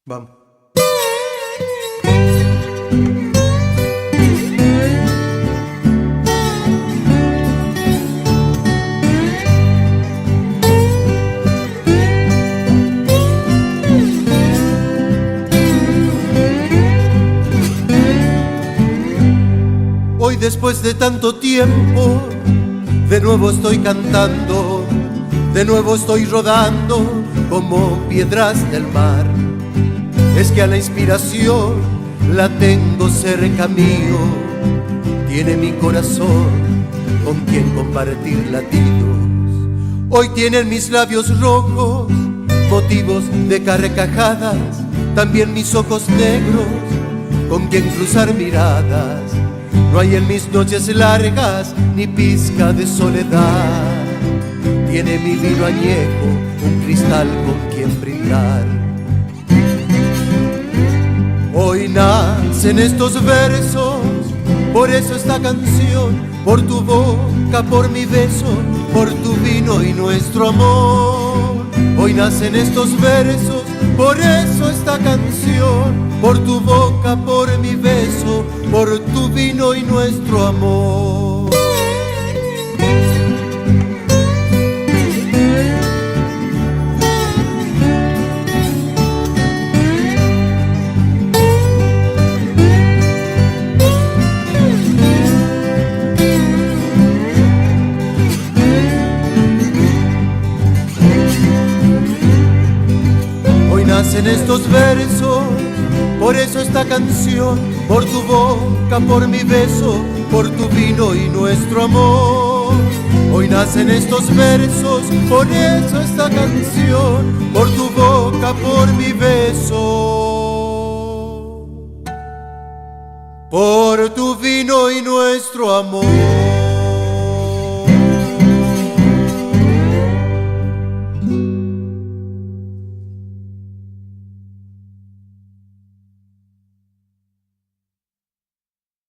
Vamos. Hoy, después de tanto tiempo, de nuevo estoy cantando, de nuevo estoy rodando como piedras del mar. Es que a la inspiración la tengo cerca mío, tiene mi corazón con quien compartir latidos. Hoy tienen mis labios rojos motivos de carcajadas, también mis ojos negros con quien cruzar miradas. No hay en mis noches largas ni pizca de soledad. Tiene mi vino añejo un cristal con quien brindar. Hoy nacen estos versos, por eso esta canción, por tu boca, por mi beso, por tu vino y nuestro amor. Hoy nacen estos versos, por eso esta canción, por tu boca, por mi beso, por tu vino y nuestro amor. Hoy nacen estos versos, por eso esta canción, por tu boca, por mi beso, por tu vino y nuestro amor. Hoy nacen estos versos, por eso esta canción, por tu boca, por mi beso, por tu vino y nuestro amor.